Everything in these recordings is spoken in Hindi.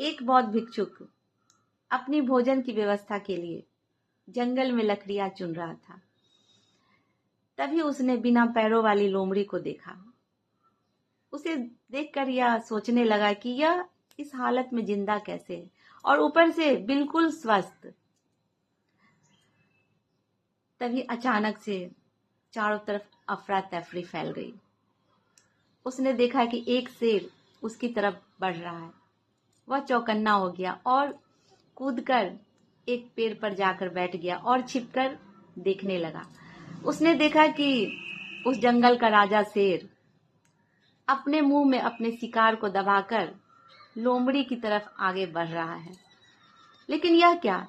एक बौद्ध भिक्षुक अपनी भोजन की व्यवस्था के लिए जंगल में लकड़ियां चुन रहा था। तभी उसने बिना पैरों वाली लोमड़ी को देखा। उसे देखकर यह सोचने लगा कि यह इस हालत में जिंदा कैसे है, और ऊपर से बिल्कुल स्वस्थ। तभी अचानक से चारों तरफ अफरा तफरी फैल गई। उसने देखा कि एक शेर उसकी तरफ बढ़ रहा है। वह चौकन्ना हो गया और कूदकर एक पेड़ पर जाकर बैठ गया और छिपकर देखने लगा। उसने देखा कि उस जंगल का राजा शेर अपने मुंह में अपने शिकार को दबाकर लोमड़ी की तरफ आगे बढ़ रहा है। लेकिन यह क्या?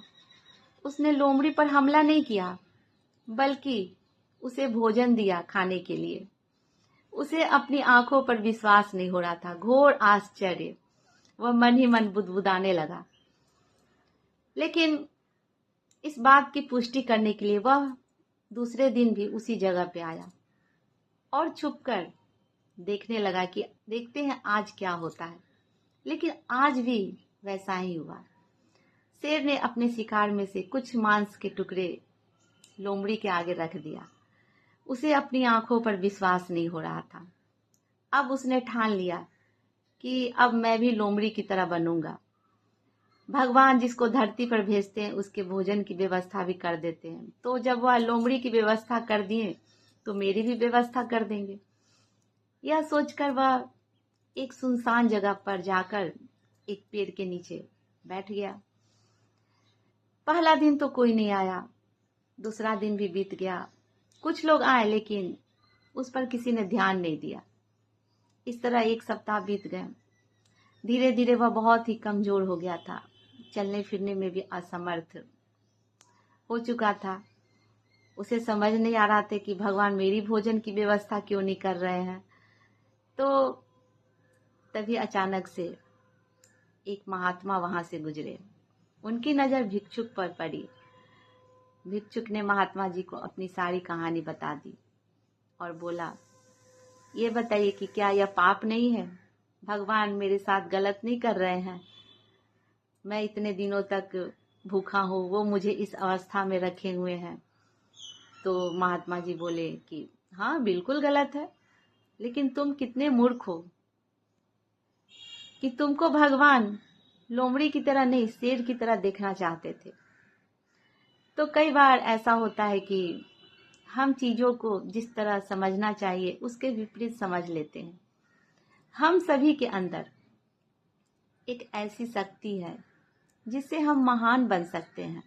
उसने लोमड़ी पर हमला नहीं किया, बल्कि उसे भोजन दिया खाने के लिए। उसे अपनी आंखों पर विश्वास नहीं हो रहा था। घोर आश्चर्य! वह मन ही मन बुदबुदाने लगा। लेकिन इस बात की पुष्टि करने के लिए वह दूसरे दिन भी उसी जगह पे आया और छुपकर देखने लगा कि देखते हैं आज क्या होता है। लेकिन आज भी वैसा ही हुआ। शेर ने अपने शिकार में से कुछ मांस के टुकड़े लोमड़ी के आगे रख दिया। उसे अपनी आंखों पर विश्वास नहीं हो रहा था। अब उसने ठान लिया कि अब मैं भी लोमड़ी की तरह बनूंगा। भगवान जिसको धरती पर भेजते हैं उसके भोजन की व्यवस्था भी कर देते हैं, तो जब वह लोमड़ी की व्यवस्था कर दिए तो मेरी भी व्यवस्था कर देंगे। यह सोचकर वह एक सुनसान जगह पर जाकर एक पेड़ के नीचे बैठ गया। पहला दिन तो कोई नहीं आया, दूसरा दिन भी बीत गया। कुछ लोग आए लेकिन उस पर किसी ने ध्यान नहीं दिया। इस तरह एक सप्ताह बीत गए। धीरे धीरे वह बहुत ही कमजोर हो गया था। चलने फिरने में भी असमर्थ हो चुका था। उसे समझ नहीं आ रहा था कि भगवान मेरी भोजन की व्यवस्था क्यों नहीं कर रहे हैं। तो तभी अचानक से एक महात्मा वहां से गुजरे। उनकी नजर भिक्षुक पर पड़ी। भिक्षुक ने महात्मा जी को अपनी सारी कहानी बता दी और बोला, ये बताइए कि क्या यह पाप नहीं है? भगवान मेरे साथ गलत नहीं कर रहे हैं? मैं इतने दिनों तक भूखा हूँ, वो मुझे इस अवस्था में रखे हुए हैं। तो महात्मा जी बोले कि हाँ बिल्कुल गलत है, लेकिन तुम कितने मूर्ख हो कि तुमको भगवान लोमड़ी की तरह नहीं शेर की तरह देखना चाहते थे। तो कई बार ऐसा होता है कि हम चीजों को जिस तरह समझना चाहिए उसके विपरीत समझ लेते हैं। हम सभी के अंदर एक ऐसी शक्ति है जिससे हम महान बन सकते हैं।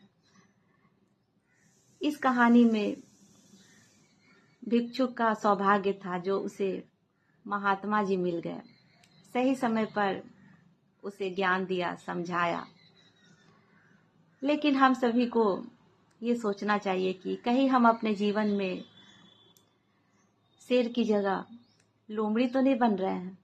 इस कहानी में भिक्षुक का सौभाग्य था जो उसे महात्मा जी मिल गए, सही समय पर उसे ज्ञान दिया, समझाया। लेकिन हम सभी को ये सोचना चाहिए कि कहीं हम अपने जीवन में शेर की जगह लोमड़ी तो नहीं बन रहे हैं।